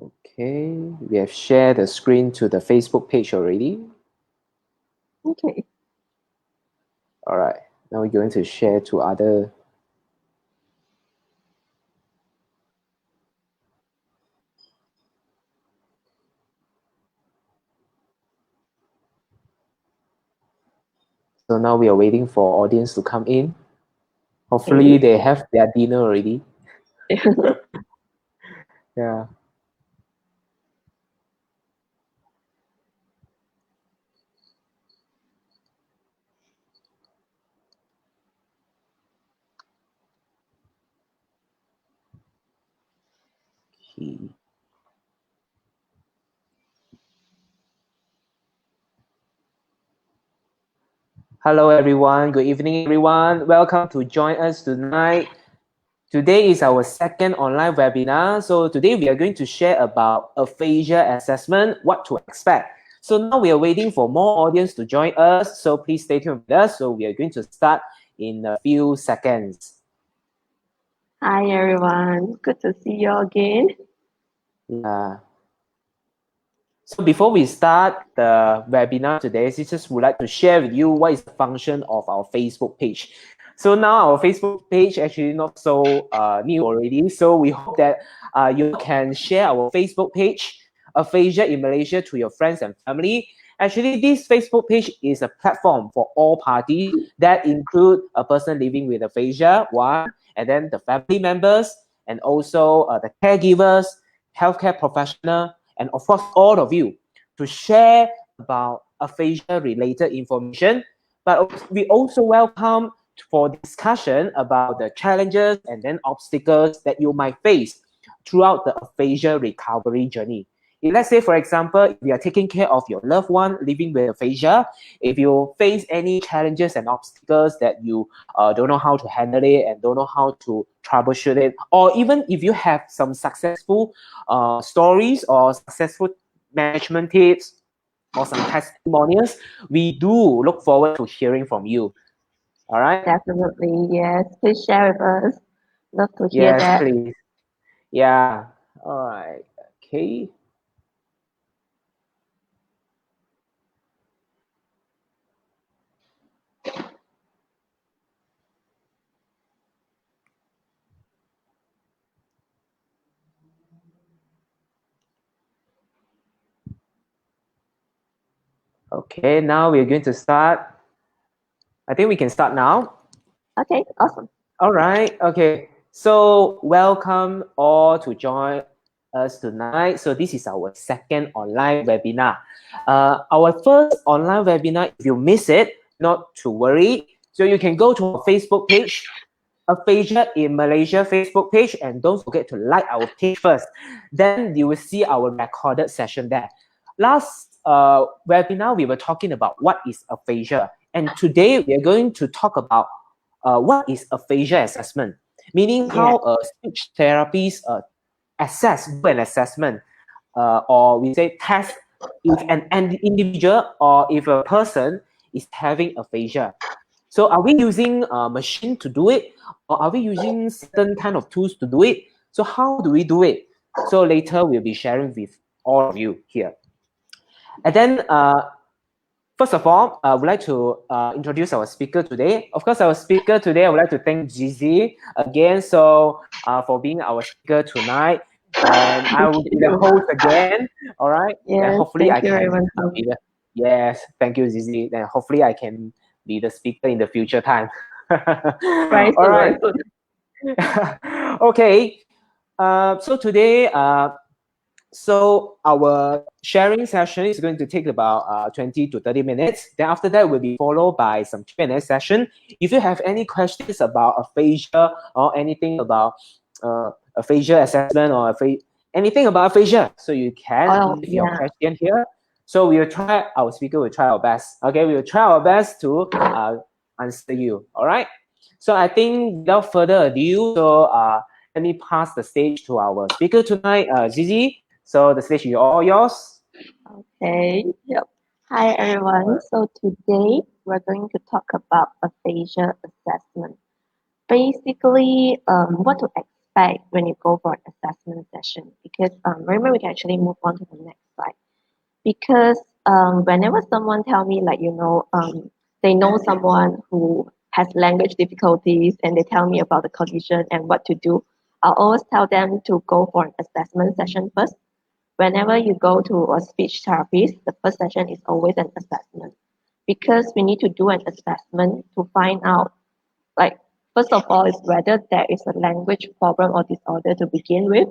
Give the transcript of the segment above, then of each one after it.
Okay, we have shared the screen to the Facebook page already. Okay. All right, now we're going to share to other. So now we are waiting for audience to come in. Hopefully they have their dinner already. Yeah. Okay. Hello everyone, good evening everyone. Welcome to join us tonight. Today is our second online webinar. So today we are going to share about aphasia assessment, what to expect. So now we are waiting for more audience to join us. So please stay tuned with us. So we are going to start in a few seconds. Hi everyone, good to see you again. Yeah. So before we start the webinar today, I just would like to share with you what is the function of our Facebook page. So now our Facebook page actually not so new already. So we hope that you can share our Facebook page, Aphasia in Malaysia, to your friends and family. Actually, this Facebook page is a platform for all parties that include a person living with aphasia, one, and then the family members, and also the caregivers, healthcare professional, and of course all of you to share about aphasia related information. But we also welcome for discussion about the challenges and then obstacles that you might face throughout the aphasia recovery journey. If let's say, for example, if you are taking care of your loved one living with aphasia, if you face any challenges and obstacles that you don't know how to handle it and don't know how to troubleshoot it, or even if you have some successful stories or successful management tips or some testimonials, we do look forward to hearing from you. All right? Definitely, yes. Please share with us. Love to hear Yes, that. please. Yeah. All right. Okay. Okay, now we're going to start. I think we can start now. Okay, awesome. All right. Okay. So welcome all to join us tonight. So this is our second online webinar. Our first online webinar, if you miss it, not to worry. So you can go to our Facebook page, Aphasia in Malaysia Facebook page, and don't forget to like our page first. Then you will see our recorded session there. Last webinar, we were talking about what is aphasia. And today we are going to talk about what is aphasia assessment, meaning how speech therapists do an assessment, or we say test if an individual or if a person is having aphasia. So are we using a machine to do it, or are we using certain kind of tools to do it? So how do we do it? So later we'll be sharing with all of you here. And then first of all, I would like to introduce our speaker today. Of course, our speaker today, I would like to thank Zhi Zhi again for being our speaker tonight. And I will be the host again. All right. Then Yes, hopefully I thank you can very much. be the yes. Thank you, Zhi Zhi. Then hopefully I can be the speaker in the future time. Very All soon, right. very soon. Okay. So today, so our sharing session is going to take about 20 to 30 minutes. Then after that will be followed by some Q&A session. If you have any questions about aphasia or anything about aphasia assessment or anything about aphasia, so you can leave your question here. So our speaker will try our best. Okay, we will try our best to answer you. All right. So I think without further ado, so let me pass the stage to our speaker tonight, Zhi Zhi. So the stage is all yours. Okay, yep. Hi everyone. So today we're going to talk about aphasia assessment. Basically, what to expect expect when you go for an assessment session? Because Raymond, we can actually move on to the next slide. Because whenever someone tell me they know someone who has language difficulties and they tell me about the condition and what to do, I'll always tell them to go for an assessment session first. Whenever you go to a speech therapist, the first session is always an assessment because we need to do an assessment to find out, like, first of all, is whether there is a language problem or disorder to begin with.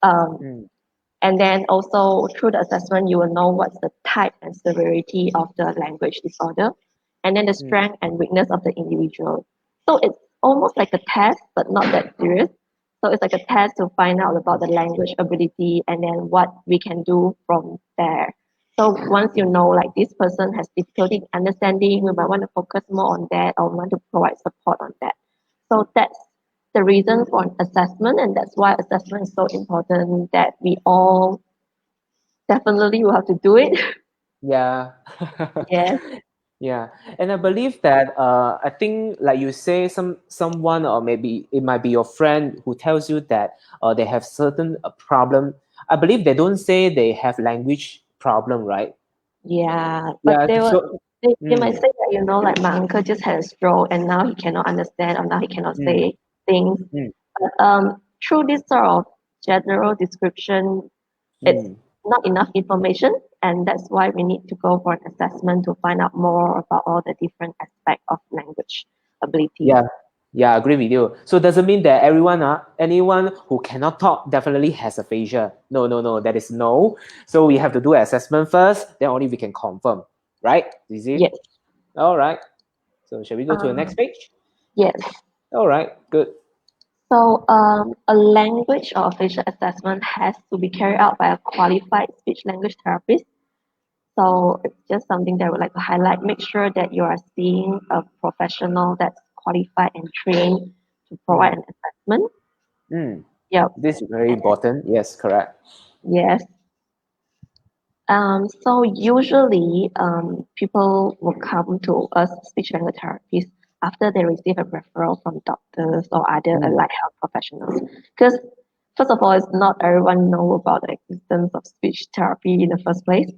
And then also through the assessment, you will know what's the type and severity of the language disorder, and then the strength and weakness of the individual. So it's almost like a test, but not that serious. So it's like a test to find out about the language ability and then what we can do from there. So once you know, like, this person has difficulty in understanding, we might want to focus more on that or want to provide support on that. So that's the reason for an assessment, and that's why assessment is so important, that we all definitely will have to do it. Yeah. Yes. Yeah, and I believe that I think, like you say, someone, or maybe it might be your friend, who tells you that they have certain problem. I believe they don't say they have language problem, right? Yeah, but Yeah. So they might say that, like, my uncle just had a stroke and now he cannot understand or now he cannot say things. mm, But through this sort of general description, it's mm. not enough information, and that's why we need to go for an assessment to find out more about all the different aspects of language ability. Yeah, yeah, I agree with you. So doesn't mean that anyone who cannot talk definitely has aphasia. No, no, no, that is no. So we have to do an assessment first, then only we can confirm, right? Is it? Yes. All right. So shall we go to the Um, next page? yes. All right, good. So a language or facial assessment has to be carried out by a qualified speech language therapist. So it's just something that I would like to highlight. Make sure that you are seeing a professional that's qualified and trained to provide an assessment. Mm. Yep. This is very important. Yes, correct. Yes. So usually, people will come to us speech language therapists after they receive a referral from doctors or other allied health professionals. Because first of all, it's not everyone know about the existence of speech therapy in the first place.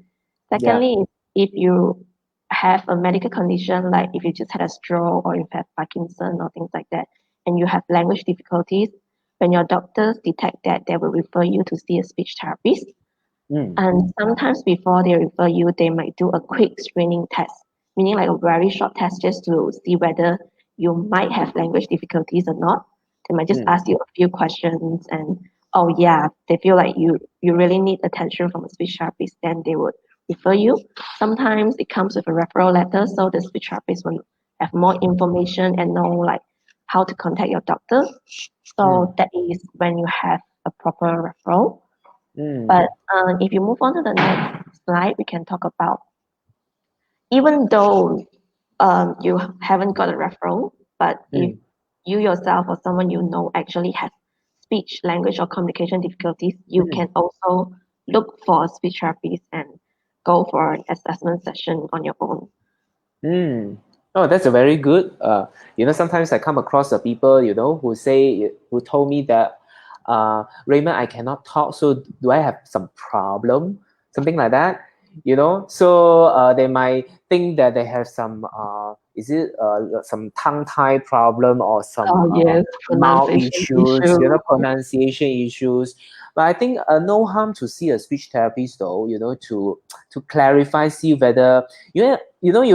Secondly, if you have a medical condition, like if you just had a stroke or you have Parkinson or things like that, and you have language difficulties, when your doctors detect that, they will refer you to see a speech therapist. And sometimes before they refer you, they might do a quick screening test, meaning like a very short test just to see whether you might have language difficulties or not. They might just ask you a few questions, and oh yeah, they feel like you really need attention from a speech therapist, then they would refer you. Sometimes it comes with a referral letter, so the speech therapist will have more information and know, like, how to contact your doctor. So that is when you have a proper referral. But if you move on to the next slide, we can talk about, even though you haven't got a referral, but if you yourself or someone you know actually has speech, language, or communication difficulties, you can also look for a speech therapist and go for an assessment session on your own. Oh, that's a very good. Sometimes I come across the people, who told me that, Raymond, I cannot talk. So do I have some problem? Something like that. So they might think that they have some, is it some tongue tie problem or some Yes, mouth pronunciation issues, issue. pronunciation issues. But I think no harm to see a speech therapist, though, to clarify, see whether you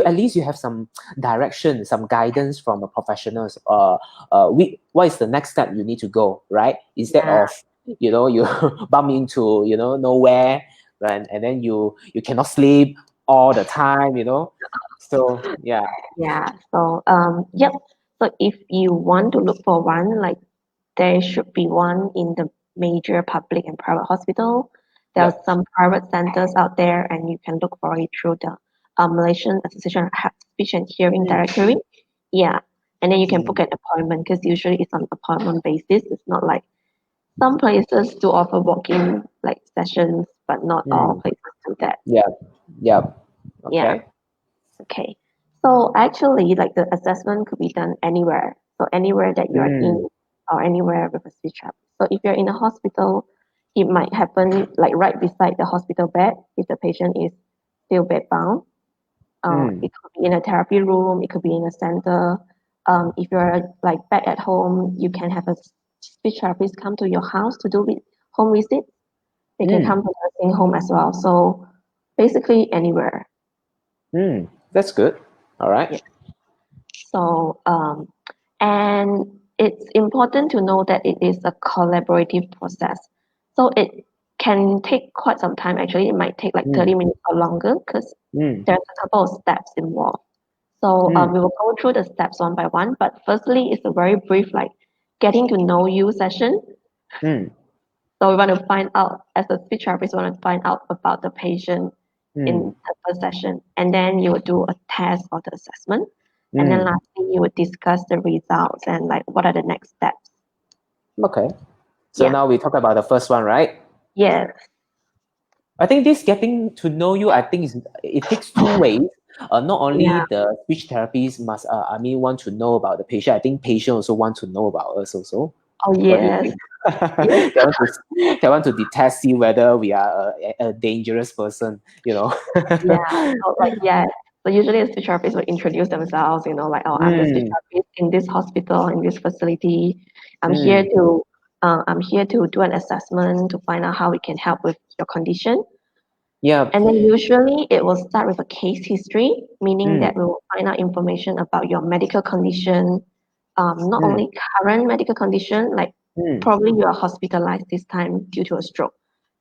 at least you have some direction, some guidance from a professionals. What is the next step you need to go, right? Instead of you bump into nowhere, right? And then you cannot sleep all the time. So yeah. Yeah. So yep. So if you want to look for one, like, there should be one in the major public and private hospital. There are some private centers out there, and you can look for it through the Malaysian Association of Speech and Hearing Directory. Yeah. And then you can book an appointment, because usually it's on appointment basis. It's not like some places do offer walk-in, like, sessions, but not all places do that. Yeah. Okay. Yeah. Okay. So actually, like, the assessment could be done anywhere. So anywhere that you are in, or anywhere with a speech therapist. So if you're in a hospital, it might happen like right beside the hospital bed if the patient is still bedbound. It could be in a therapy room, it could be in a center. If you're like back at home, you can have a speech therapist come to your house to do home visit. They can come to nursing home as well. So basically anywhere. That's good. All right. Yeah. So and it's important to know that it is a collaborative process. So it can take quite some time. Actually, it might take like 30 minutes or longer because there's a couple of steps involved. So we will go through the steps one by one. But firstly, it's a very brief like getting to know you session. So we want to find out, as a speech therapist, we want to find out about the patient in the first session. And then you would do a test or the assessment. And then lastly, you would discuss the results and like what are the next steps. Okay. So now we talk about the first one, right? Yes. I think this getting to know you, I think it takes two ways. Not only the speech therapist must, want to know about the patient. I think patient also want to know about us also. Oh, yes. They want to detect, see whether we are a dangerous person, So usually a speech therapist will introduce themselves, like, oh, I'm the speech therapist in this hospital, in this facility. I'm here to do an assessment to find out how we can help with your condition. Yeah. And then usually it will start with a case history, meaning that we will find out information about your medical condition, not only current medical condition, like probably you are hospitalized this time due to a stroke,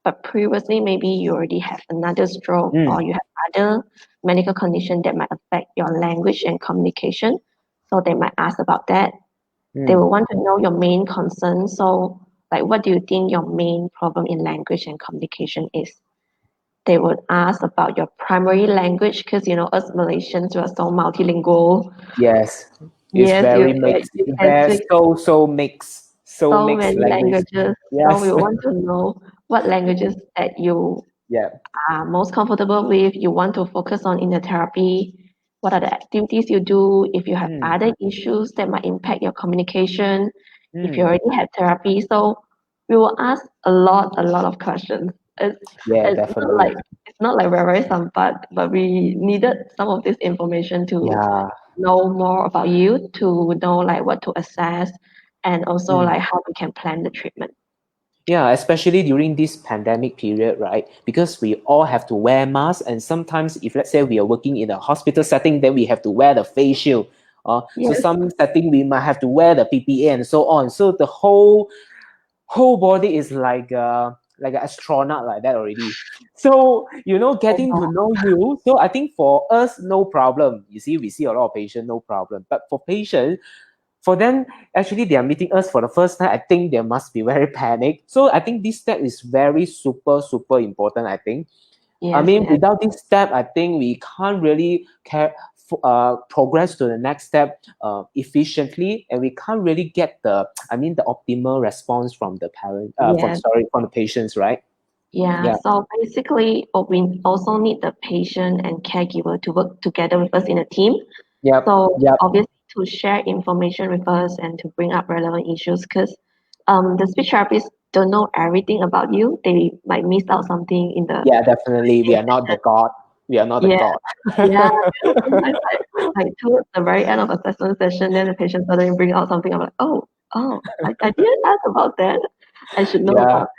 but previously maybe you already have another stroke or you have other medical condition that might affect your language and communication. So they might ask about that. They will want to know your main concern. So like, what do you think your main problem in language and communication is? They would ask about your primary language because us Malaysians we are so multilingual. Yes. It's very mixed. So mixed. So many languages. Yes. So we want to know what languages that you are most comfortable with. You want to focus on in the therapy. What are the activities you do? If you have other issues that might impact your communication, if you already had therapy. So we will ask a lot of questions. Definitely. It's not like we're very sampat, but we needed some of this information to know more about you, to know like what to assess, and also like how we can plan the treatment. Yeah, especially during this pandemic period, right? Because we all have to wear masks, and sometimes if let's say we are working in a hospital setting, then we have to wear the face shield. So some setting we might have to wear the PPE and so on. So the whole body is like an astronaut like that already. So getting to know you. So I think for us, no problem. You see, we see a lot of patients, no problem. But for patients, for them, actually, they are meeting us for the first time. I think they must be very panicked. So I think this step is very super important. I think. Without this step, I think we can't really progress to the next step efficiently, and we can't really get the optimal response from the parent. From the patients, right? So basically, we also need the patient and caregiver to work together with us in a team. Obviously to share information with us and to bring up relevant issues, because the speech therapists don't know everything about you. They might miss out something in the definitely. We are not the god. We are not the god. Sometimes like towards the very end of assessment session, then the patient suddenly bring out something. I'm like, I didn't ask about that. I should know about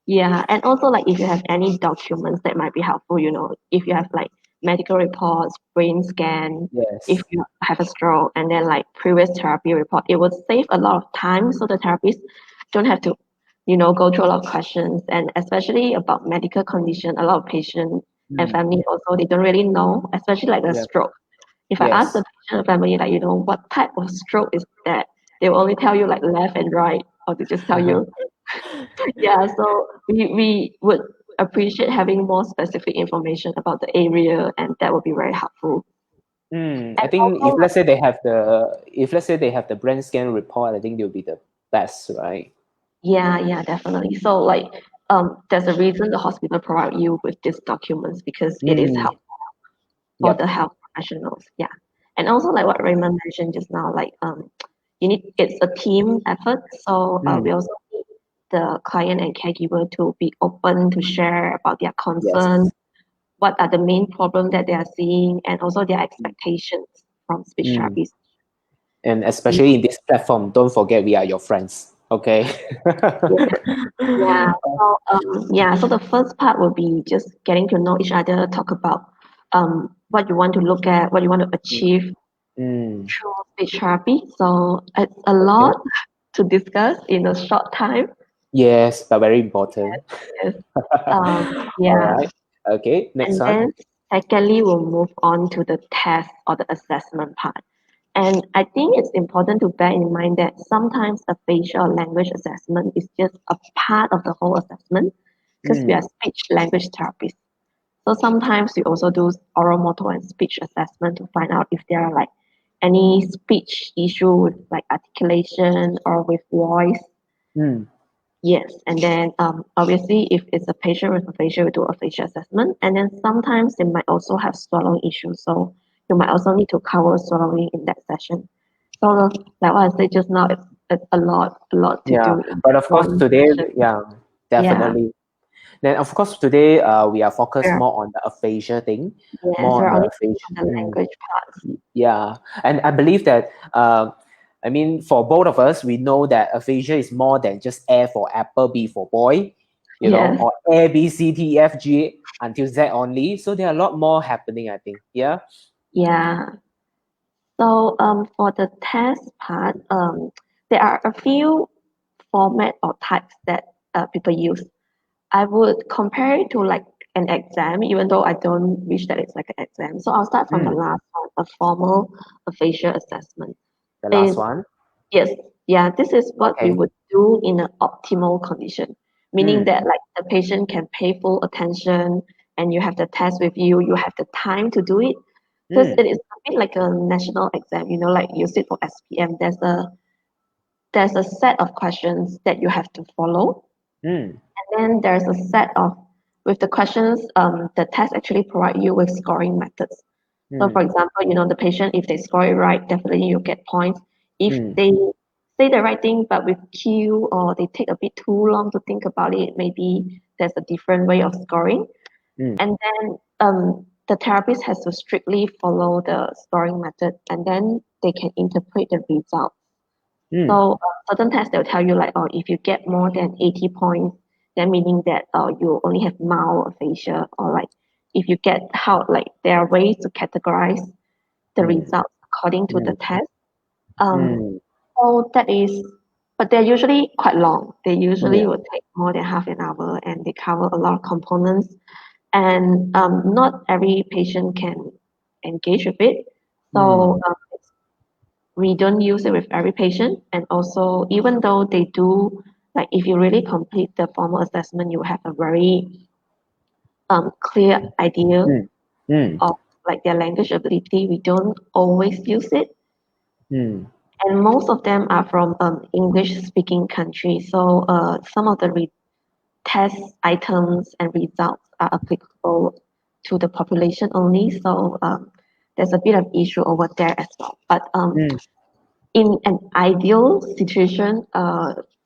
that. And also like if you have any documents that might be helpful, if you have like medical reports, brain scan, if you have a stroke, and then like previous therapy report, it would save a lot of time so the therapists don't have to, go through a lot of questions. And especially about medical condition, a lot of patients and family also, they don't really know, especially like the stroke. If I ask the patient and family, like, what type of stroke is that? They will only tell you like left and right, or they just tell you. So we would appreciate having more specific information about the area, and that would be very helpful. I think if let's say they have the brain scan report, I think they'll be the best, right? Definitely. So like there's a reason the hospital provide you with these documents, because it is helpful for the health professionals. And also like what Raymond mentioned just now, like it's a team effort. So we also need the client and caregiver to be open to share about their concerns, Yes. what are the main problems that they are seeing, and also their expectations from speech therapists. And especially in this platform, don't forget we are your friends. Okay. Yeah. So the first part will be just getting to know each other, talk about what you want to look at, what you want to achieve through speech therapy. So it's a lot to discuss in a short time. Yes, but very important. Yes. All Yeah. right. Okay, next And one. then secondly, we'll move on to the test or the assessment part. And I think it's important to bear in mind that sometimes a facial language assessment is just a part of the whole assessment because we are speech language therapists. So sometimes we also do oral motor and speech assessment to find out if there are like any speech issue with like articulation or with voice. Yes, and then obviously if it's a patient with aphasia, we do a facial assessment, and then sometimes they might also have swallowing issues, so you might also need to cover swallowing in that session. So like what I said just now, it's a lot to Yeah, do in but of course one today, session. yeah, Yeah, definitely. Then of course today, we are focused we're, more on the aphasia thing, yes, more on we're the only aphasia. on the language part. Yeah, and I believe that. I mean, for both of us, we know that aphasia is more than just A for apple, B for boy, Yes, or A, B, C, D, E, F, G until Z only. So there are a lot more happening, I think. Yeah. yeah. So for the test part, there are a few format or types that people use. I would compare it to like an exam, even though I don't wish that it's like an exam. So I'll start from the last one, a formal aphasia assessment. The last Is one. yes, yeah, this is what we Okay. would do in an optimal condition, meaning that like the patient can pay full attention and you have the test with you, you have the time to do it. Because it is a bit like a national exam, like you sit for SPM, there's a set of questions that you have to follow. And then there's a set of with the questions, the test actually provide you with scoring methods. So for example, the patient, if they score it right, definitely you'll get points. If they say the right thing but with Q or they take a bit too long to think about it, maybe there's a different way of scoring. And then the therapist has to strictly follow the scoring method and then they can interpret the results. So certain tests they'll tell you like, oh, if you get more than 80 points, then meaning that you only have mild aphasia, or like if you get how like there are ways to categorize the results according to the test. So that is, but they're usually quite long. They usually will take more than half an hour and they cover a lot of components. And not every patient can engage with it. So we don't use it with every patient. And also, even though they do, like if you really complete the formal assessment, you have a very clear idea of like their language ability. We don't always use it. And most of them are from English speaking countries. So some of the test items and results are applicable to the population only. So there's a bit of issue over there as well. But in an ideal situation,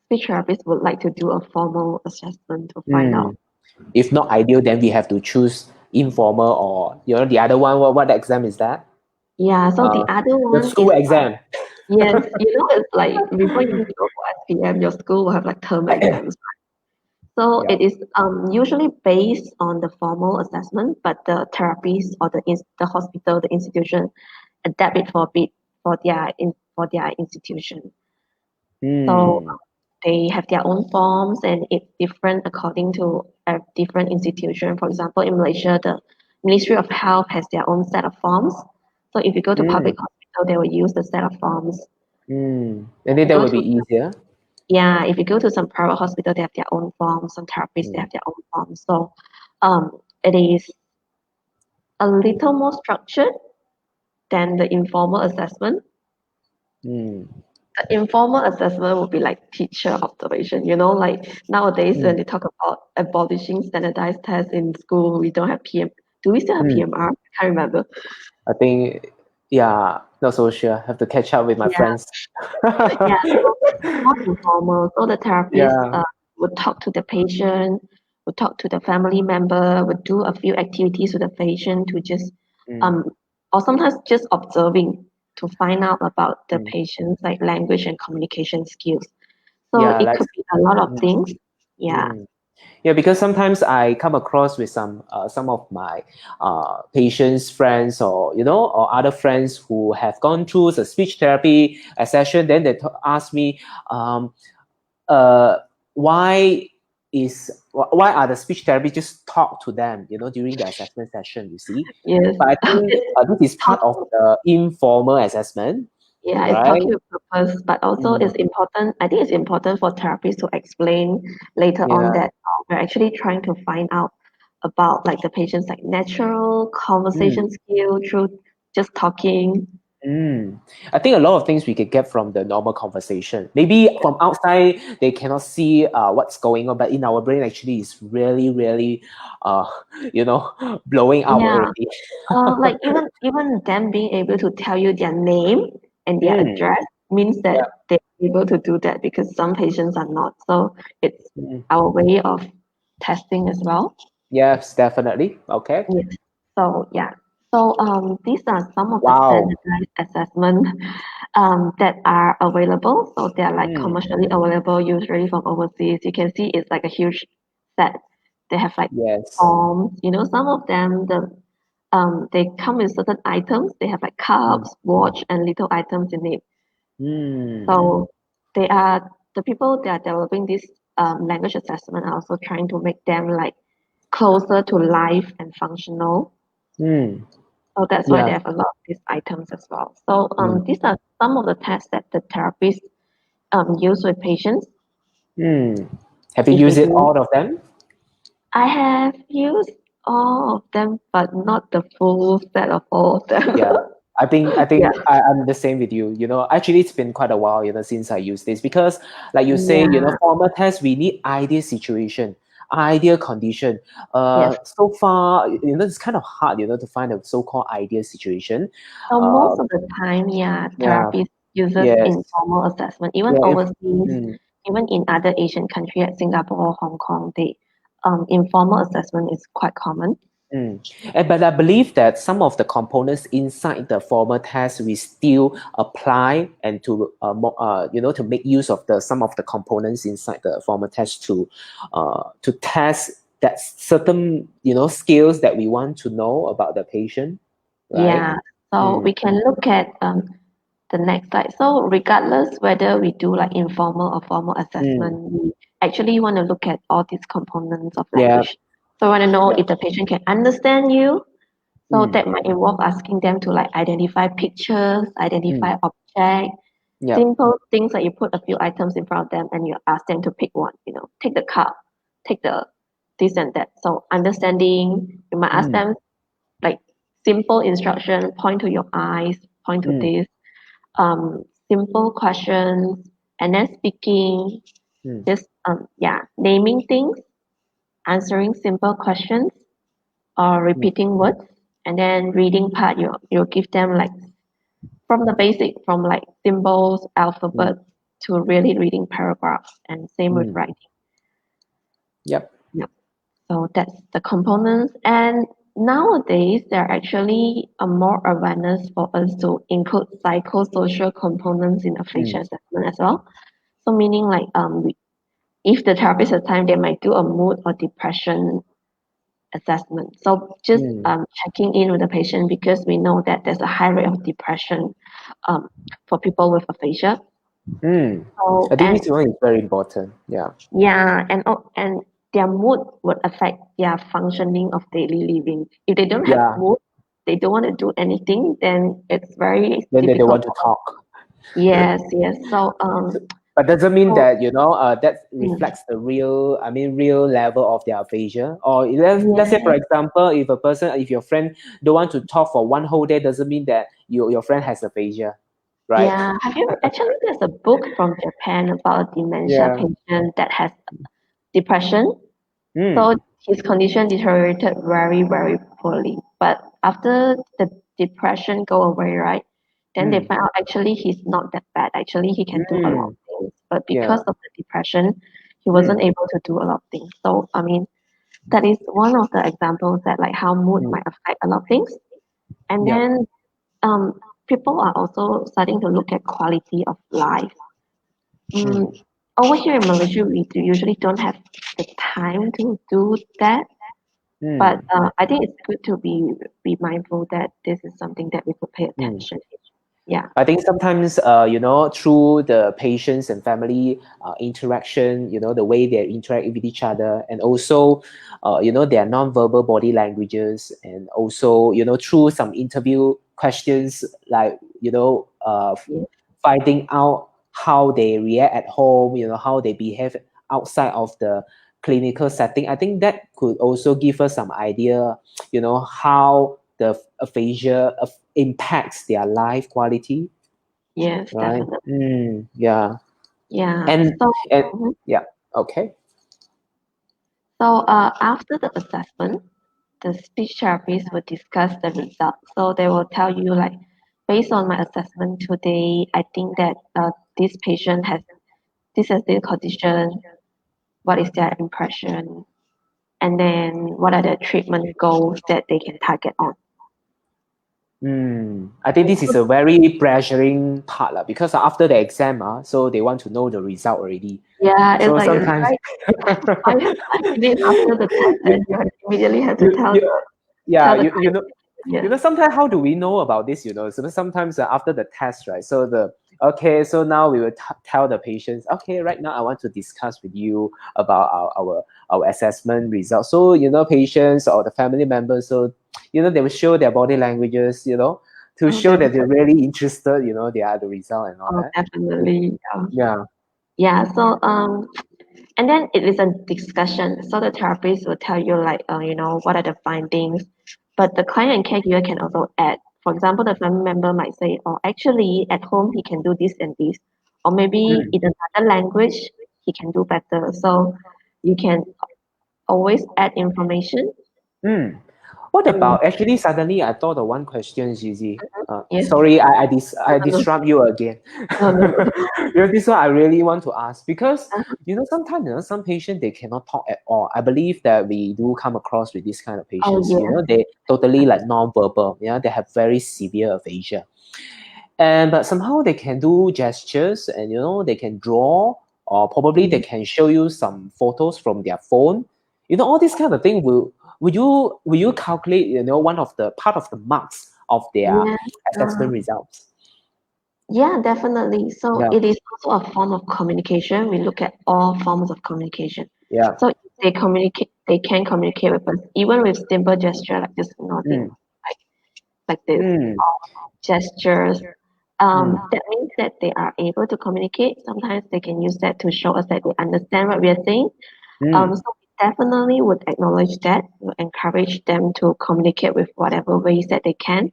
speech therapists would like to do a formal assessment to find out. If not ideal, then we have to choose informal or the other one. What exam is that? Yeah, so the other The one school is exam. yes, it's like before you go for SPM, your school will have like term exams. So Yeah. it is usually based on the formal assessment, but the therapist or the hospital, the institution, adapt it for a bit for their institution. So they have their own forms, and it's different according to a different institution. For example, in Malaysia, the Ministry of Health has their own set of forms. So if you go to public hospital, they will use the set of forms. And then that Go will be to easier. Yeah, if you go to some private hospital, they have their own forms. Some therapists, they have their own forms. So it is a little more structured than the informal assessment. The informal assessment would be like teacher observation. Like nowadays when they talk about abolishing standardized tests in school, we don't have PM. Do we still have PMR? I can't remember. I think, yeah. Not so sure. Have to catch up with my Yeah. friends. Yeah, so it's more informal. So the therapist Yeah. would talk to the patient, would talk to the family member, would do a few activities with the patient to just Mm, um or sometimes just observing to find out about the mm, patient's like language and communication skills. So yeah, it like could be a lot of mm, things. Yeah. mm. Yeah, because sometimes I come across with some of my patients, friends, or or other friends who have gone through the speech therapy session. Then they ask me, um, uh, why why are the speech therapy just talk to them, during the assessment session? You see, Yes. but I think It's this is part of talking, the informal assessment, yeah, it's right? talking with purpose, but also Mm, it's important. I think it's important for therapists to explain later on yeah. that we're actually trying to find out about like the patient's like natural Mm. conversation skill through just talking. Mm. I think a lot of things we could get from the normal conversation. Maybe from outside they cannot see what's going on, but in our brain actually is really, really, uh, blowing out Yeah. already. Like even them being able to tell you their name and their Mm. address means that Yeah. they're able to do that because some patients are not. So it's Mm. our way of testing as well. Yes, definitely. Okay. Yes. So yeah. So these are some of the Wow. standardized assessment that are available. So they are like Mm. commercially available, usually from overseas. You can see it's like a huge set. They have like Yes. forms. Some of them they come with certain items. They have like Mm. cups, watch, and little items in it. Mm. So they are the people that are developing this language assessment are also trying to make them like closer to life and functional. Mm. So that's why they Yeah. have a lot of these items as well. So Mm. these are some of the tests that the therapists use with patients Mm. Have you if they used it do. all of them? I have used all of them, but not the full set of all of them. Yeah, I Yeah, think I'm the same with you. Actually, it's been quite a while, since I use this because, like you say, yeah, formal test we need ideal situation, ideal condition. yes. So far, it's kind of hard, to find a so-called ideal situation. So most Uh, of the time, yeah, yeah, therapists uses yes, informal assessment. Even yeah. overseas, Mm, even in other Asian countries like Singapore, Hong Kong, they informal assessment is quite common. mm. But I believe that some of the components inside the formal test we still apply and to make use of the some of the components inside the formal test to test that certain skills that we want to know about the patient, right? Yeah. So Mm, we can look at the next slide. So regardless whether we do like informal or formal mm, assessment, we actually want to look at all these components of yeah, language. So we want to know yeah, if the patient can understand you. So mm, that might involve asking them to like identify pictures, mm, identify objects, yeah, simple things like you put a few items in front of them and you ask them to pick one, take the cup, take the this and that. So understanding, you might ask mm, them like simple instruction, point to your eyes, point to mm, this, simple questions, and then speaking, mm, just yeah, naming things, answering simple questions, or mm, repeating words, and then reading part you give them like from the basic, from like symbols, mm, alphabet to really reading paragraphs, and same with mm, writing. yep, Yep. So that's the components. And nowadays, there are actually a more awareness for us to include psychosocial components in mm, affliction assessment as well. So meaning like if the therapist has time, they might do a mood or depression assessment. So just mm, checking in with the patient because we know that there's a high rate of depression um, for people with aphasia. mm. So I think and this one is very important. Yeah. yeah, and their mood would affect their functioning of daily living. If they don't have Yeah, mood, they don't want to do anything, then it's very then they don't difficult want to for us. talk. Yes, yes. So But doesn't mean so that that mm, reflects the real level of their aphasia. Or let's say for yeah, example, if your friend don't want to talk for one whole day, doesn't mean that your friend has aphasia, right? yeah. Have you actually there's a book from Japan about a dementia Yeah. patient that has depression. Mm. So his condition deteriorated very, very poorly. But after the depression go away, right? then they find out actually he's not that bad. Actually, he can do a lot of things, but because of the depression, he wasn't able to do a lot of things. So I mean, that is one of the examples that like how mood might affect a lot of things. And then people are also starting to look at quality of life. Over here in Malaysia, we usually don't have the time to do that. But I think it's good to be mindful that this is something that we could pay attention to. Yeah. I think sometimes, through the patients and family interaction, the way they interact with each other, and also, their non-verbal body languages, and also, through some interview questions, like, finding out how they react at home, how they behave outside of the clinical setting. I think that could also give us some idea, how the aphasia impacts their life quality. Yes, Right. definitely. Yeah. Yeah. And So, yeah. Okay. so after the assessment, the speech therapist will discuss the results. So they will tell you like, based on my assessment today, I think that this patient has this condition. What is their impression? And then what are the treatment goals that they can target on? I think this is a very pressuring part because after the exam, so they want to know the result already. Yeah, it's So like sometimes, right minutes after the test, and you immediately have to tell sometimes how do we know about this? So sometimes after the test, right? So so now we will tell the patients, okay, right now I want to discuss with you about our assessment results. So patients or the family members, so they will show their body languages, to show that they're really interested. They are the result and all that. Definitely. Yeah. Yeah. So and then it is a discussion. So the therapist will tell you like what are the findings, but the client and caregiver can also add. For example, the family member might say, "Oh, actually, at home he can do this and this, or maybe in another language he can do better." So you can always add information. What about actually? Suddenly, I thought of one question, Gigi. Yes. Sorry, I disrupt you again. No. This one I really want to ask because sometimes some patients they cannot talk at all. I believe that we do come across with this kind of patients. Yeah. They totally like non-verbal. They have very severe aphasia, but somehow they can do gestures and they can draw, or probably they can show you some photos from their phone. All this kind of thing will you calculate one of the part of the marks of their Yeah. assessment results? Yeah, definitely. So Yeah. it is also a form of communication. We look at all forms of communication. Yeah. So if they can communicate with us, even with simple gesture like just nodding, like this, gestures. That means that they are able to communicate. Sometimes they can use that to show us that they understand what we are saying. So we definitely would acknowledge that, we encourage them to communicate with whatever ways that they can.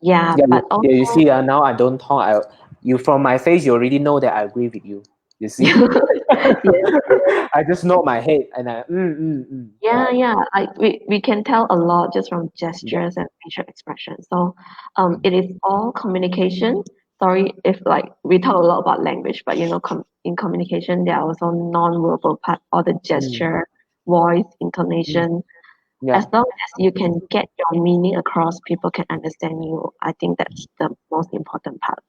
Yeah, but also you see, now I don't talk. You from my face, you already know that I agree with you. You see, I just nod my head and I Yeah. We can tell a lot just from gestures and facial expressions. So it is all communication. Sorry if like we talk a lot about language, but in communication there are also non-verbal part, all the gesture, voice, intonation. As long as you can get your meaning across, people can understand you. I think that's the most important part.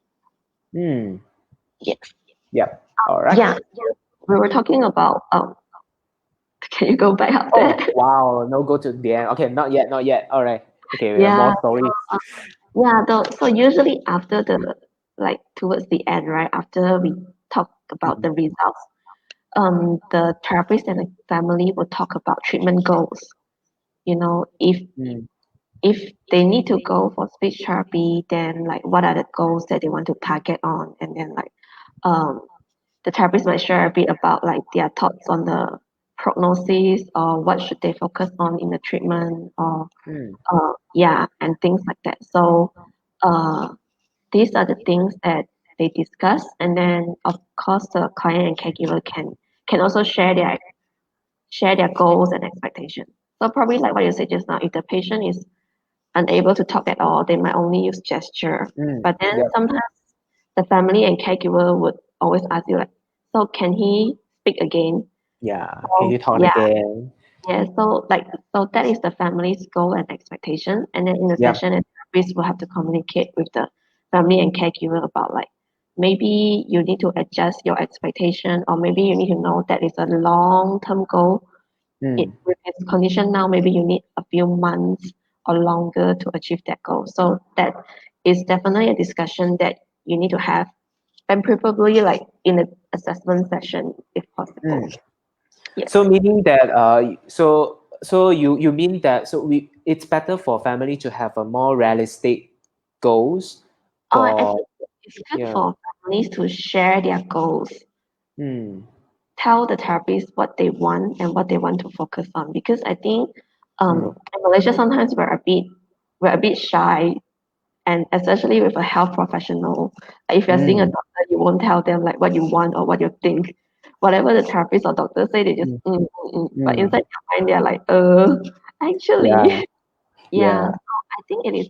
Yes. Yeah. All right. Yeah. We were talking about can you go back up there? Wow. No, go to the end. Okay, not yet. All right. Okay, we have Yeah. more stories. Yeah, so usually after like towards the end, right, after we talk about the results, the therapist and the family will talk about treatment goals. If they need to go for speech therapy, then like what are the goals that they want to target on, and then like the therapist might share a bit about like their thoughts on the prognosis or what should they focus on in the treatment or and things like that. So uh these are the things that they discuss, and then of course the client and caregiver can also share their goals and expectations. So probably like what you said just now, if the patient is unable to talk at all. They might only use gesture. But then Yep. sometimes the family and caregiver would always ask you like, so can he speak again? Yeah. Can So you talk yeah, again? yeah. So that is the family's goal and expectation. And then in the Yep. session, the therapist will have to communicate with the family and caregiver about like maybe you need to adjust your expectation, or maybe you need to know that it's a long-term goal. With its condition now, maybe you need a few months or longer to achieve that goal. So that is definitely a discussion that you need to have, and preferably like in an assessment session if possible. Yes. So meaning that so you mean that it's better for family to have a more realistic goals for Actually, it's good yeah. for families to share their goals, Mm. tell the therapist what they want and what they want to focus on. Because I think Mm. in Malaysia sometimes we're a bit shy, and especially with a health professional. If you're seeing a Mm. doctor, you won't tell them like what you want or what you think. Whatever the therapist or doctor say, they just Mm. But Mm. inside their mind, they're like, Yeah. actually, yeah. Yeah. So I think it is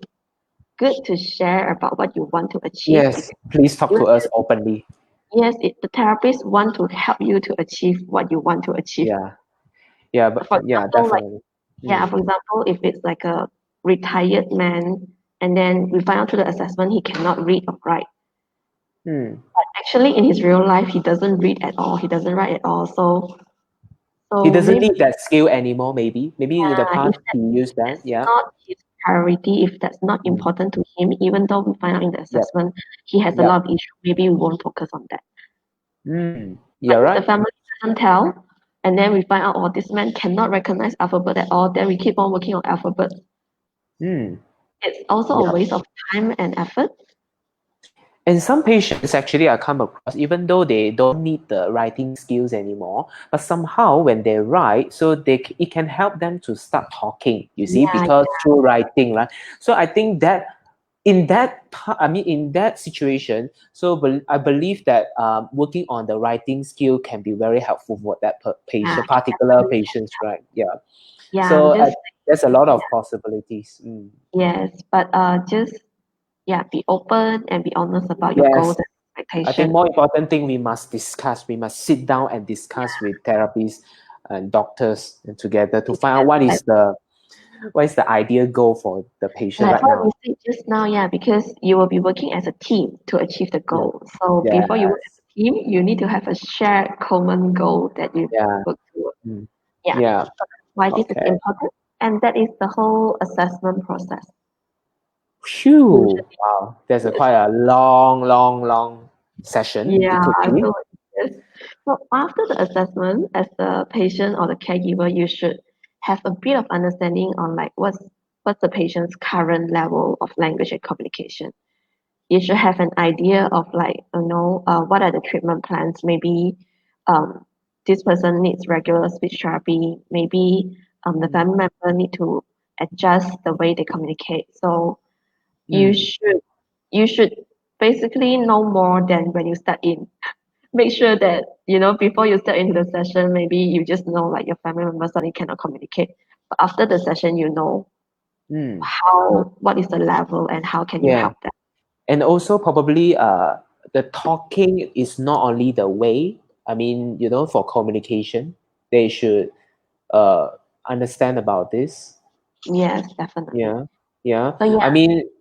good to share about what you want to achieve, Yes. because Please talk to even us openly. yes, the therapist want to help you to achieve what you want to achieve. Yeah. Yeah. But For yeah, example, like definitely. yeah, Mm. for example, if it's like a retired man, and then we find out through the assessment he cannot read or write. Mm. But actually, in his real life, he doesn't read at all. He doesn't write at all. He So doesn't maybe need that skill anymore. Maybe in the if past he used that. that's Yeah. not his priority, if that's not Mm. important to him, even though we find out in the Yep. assessment he has a Yep. lot of issues, maybe we won't focus on that. Mm. But You're if the right. family doesn't tell, and then we find out, oh, this man cannot recognize alphabet at all, then we keep on working on alphabet. Mm. It's also a Yeah. waste of time and effort. And some patients actually I come across, even though they don't need the writing skills anymore, but somehow when they write, so it can help them to start talking. You see, Yeah, because through writing, right? So I think that in that situation, I believe that working on the writing skill can be very helpful for that yeah, patient, particular patients, right? Yeah. yeah, So just there's a lot of possibilities. Mm. yes, but just yeah, be open and be honest about your goals Yes. and I think expectations. more important thing we must discuss. We must sit down and discuss with therapists and doctors and together to find out Like, what is the ideal goal for the patient like right what now. we said just now, yeah, because you will be working as a team to achieve the Yeah. goal. So before you work as Yes. a team, you need to have a shared common goal that you Yeah. work toward. Mm. Yeah, Yeah. so that's why this is Okay. important, and that is the whole assessment process. Phew. Usually, Wow. There's a yes. quite a long session it Yeah, could be. so yes. So after the assessment, as the patient or the caregiver, you should have a bit of understanding on like what's the patient's current level of language and communication. You should have an idea of like what are the treatment plans. Maybe um this person needs regular speech therapy. Maybe the Mm. family member need to adjust the way they communicate. So you Mm. should you should basically know more than when you start in. Make sure that before you step into the session, maybe you just know like your family member suddenly cannot communicate, but after the session you know Mm. what is the level and how can you Yeah. help them. And also probably the talking is not only the way. I mean, for communication, they should uh understand about this. Yes, definitely. Yeah. Yeah. So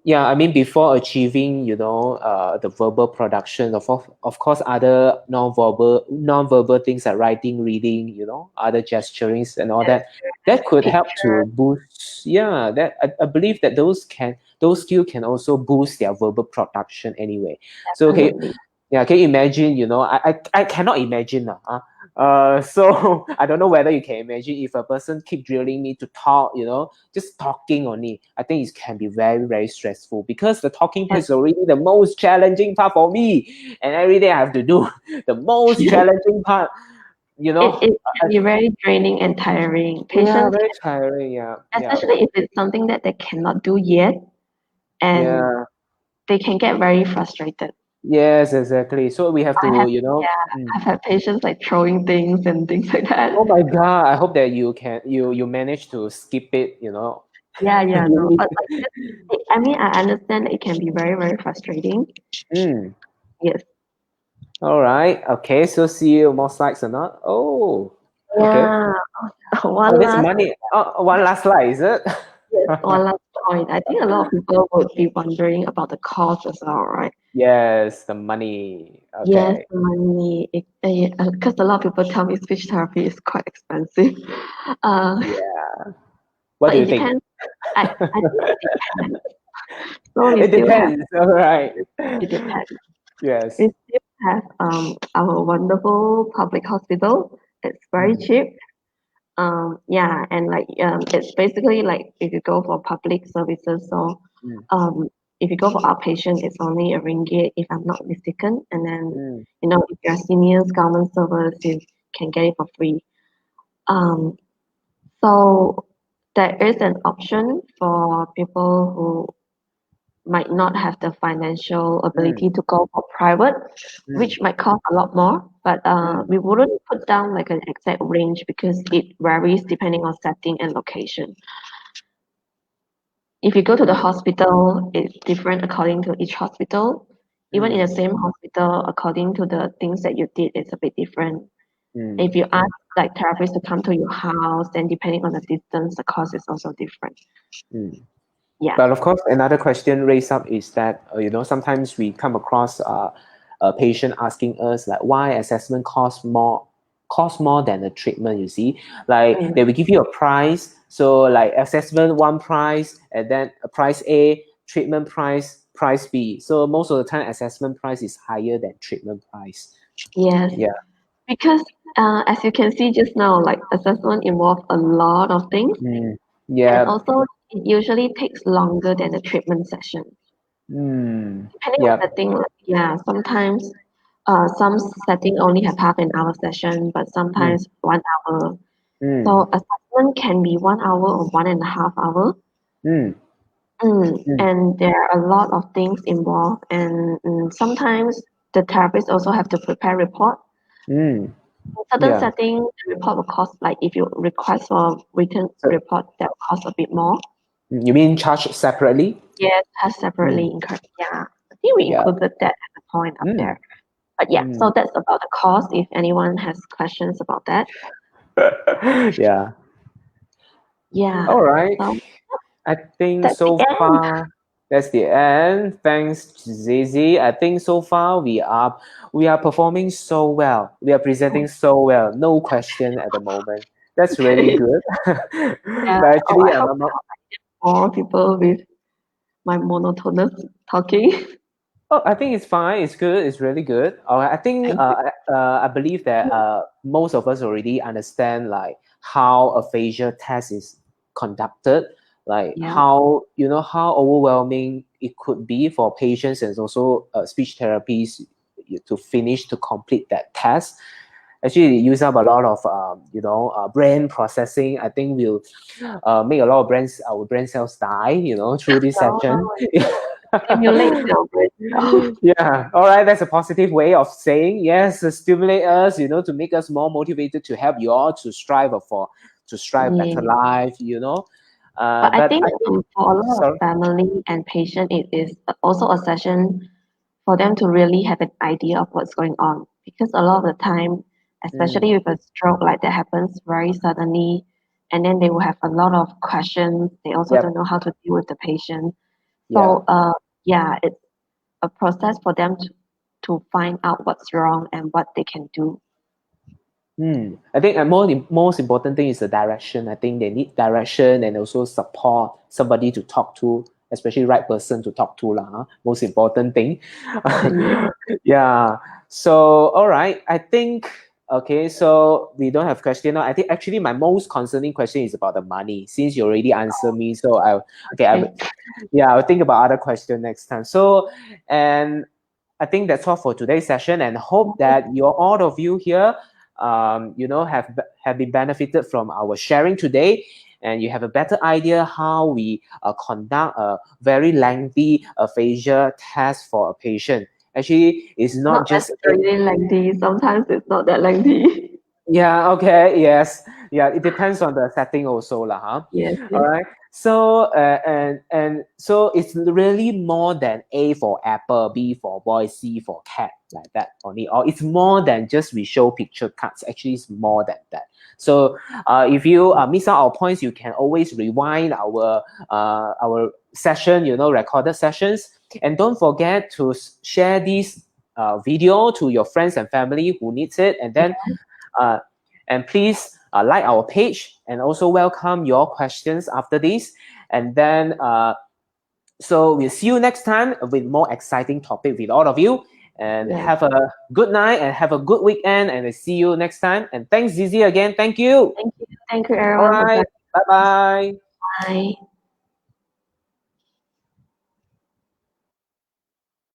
yeah, I mean before achieving, the verbal production of course other non-verbal things like writing, reading, other gesturings and all yes, that could help picture, to boost. Yeah, that I believe that those skills can also boost their verbal production anyway. So okay, definitely. yeah, can you imagine? I cannot imagine now. So I don't know whether you can imagine if a person keep drilling me to talk. Just talking only. I think it can be very very stressful because the talking part Yes, is already the most challenging part for me, and every day I have to do the most yes. challenging part. You it, know, it can be very draining and tiring. yeah, Patients very can, tiring. Yeah, yeah, especially if it's something that they cannot do yet, and yeah. they can get very frustrated. Yes, exactly. So we have I to, have mm. I've had patients like throwing things and things like that. Oh my God! I hope that you manage to skip it. no, but like, I mean, I understand it can be very, very frustrating. Mm. Yes. All right. Okay. So see you more slides or not? Oh. Okay. Yeah. Oh, One this last, money. Oh, one last slide, is it? yes, one last point. I think a lot of people would be wondering about the cost as well, right? Yes, the money. Yes, Okay. the money. Because a lot of people tell me speech therapy is quite expensive. Uh, Yeah. What but do you it think? depends. I think it depends. So we It still have, depends. All right. it depends. Yes. We still have our wonderful public hospital. It's very Mm, cheap. Yeah, and like it's basically like if you go for public services, so mm, um if you go for outpatient, it's only a ringgit if I'm not mistaken. And then mm, if you're seniors, government servers, you can get it for free. Um, so there is an option for people who might not have the financial mm, ability to go for private, mm, which might cost a lot more. But mm, we wouldn't put down like an exact range because it varies depending on setting and location. If you go to the mm, hospital, it's different according to each hospital. Even in the mm, same hospital, according to the things that you did, it's a bit different. If mm, you ask like therapists to come to your house, then depending on the distance, the cost is also different. mm. Yeah. But of course, another question raised up is that sometimes we come across a patient asking us like why assessment cost more than a treatment. You see, like Mm. they will give you a price. So like assessment one price, and then a price A, treatment price B. So most of the time, assessment price is higher than treatment price. Yes. Yeah. Because as you can see just now, like assessment involves a lot of things, Mm. and Yeah. also it usually takes longer than the treatment session. Mm. Depending on Yeah. setting, like, yeah, sometimes some setting only have half an hour session, but Mm. sometimes 1 hour. Mm. So assessment can be 1 hour or 1.5 hours. Mm. Mm. And there are a lot of things involved, and sometimes the therapist also have to prepare report. Mm. In certain Yeah. setting, the report will cost like if you request for written So report, that will cost a bit more. you mean charge separately? Yes, has separately Mm. incurred. Yeah, I think we Yeah. included that at the point up Mm. there. But yeah, Mm. so that's about the cost. If anyone has questions about that, Yeah. yeah. All right. So I think that's the so end. far that's the end. Thanks, Zizi. I think so far we are performing so well. We are presenting so well. No question at the moment. That's really Okay. good. Yeah. But Oh, actually, I hope more people with my monotonous talking. I think it's fine. It's good. It's really good. I think Thank you. I believe that most of us already understand like how aphasia test is conducted, like Yeah. how overwhelming it could be for patients and also speech therapists to complete that test. Actually, it use up a lot of brain processing. I think we'll make a lot of our brain cells die. Through this session. Oh, stimulate your brain cells. Yeah, all right, that's a positive way of saying yes, stimulate us, to make us more motivated to help you all to strive better Yeah. life. But I But think I think, for a lot of sorry. family and patient, it is also a session for them to really have an idea of what's going on. Because a lot of the time, Mm, especially with a stroke like that happens very suddenly, and then they will have a lot of questions. They also don't yep, know how to deal with the patient. yeah. So yeah, it's a process for them to find out what's wrong and what they can do. I think most important thing is the direction. I think they need direction and also support, somebody to talk to, especially right person to talk to lah. Most important thing. Yeah. Yeah. So all right, I think okay. So we don't have question now. I think actually my most concerning question is about the money. Since you already answered me, so Okay. I'll think about other question next time. So and I think that's all for today's session, and hope that all of you here have been benefited from our sharing today, and you have a better idea how we conduct a very lengthy aphasia test for a patient. Actually, it's not Not just necessarily lengthy. Sometimes it's not that lengthy. yeah, okay, yes, yeah, it depends on the setting also lah, huh? Yes. All Yes. right. So and so it's really more than A for apple, B for boy, C for cat, like that only. Or it's more than just we show picture cards. Actually, it's more than that. So if you miss out our points, you can always rewind our session, recorded sessions, and don't forget to share this video to your friends and family who needs it, and then and please like our page, and also welcome your questions after this. And then so we'll see you next time with more exciting topic with all of you. And have a good night and have a good weekend. And I'll see you next time. And thanks, Zhi Zhi, again. Thank you. Thank you. Thank you, everyone. All right. Bye-bye. Bye.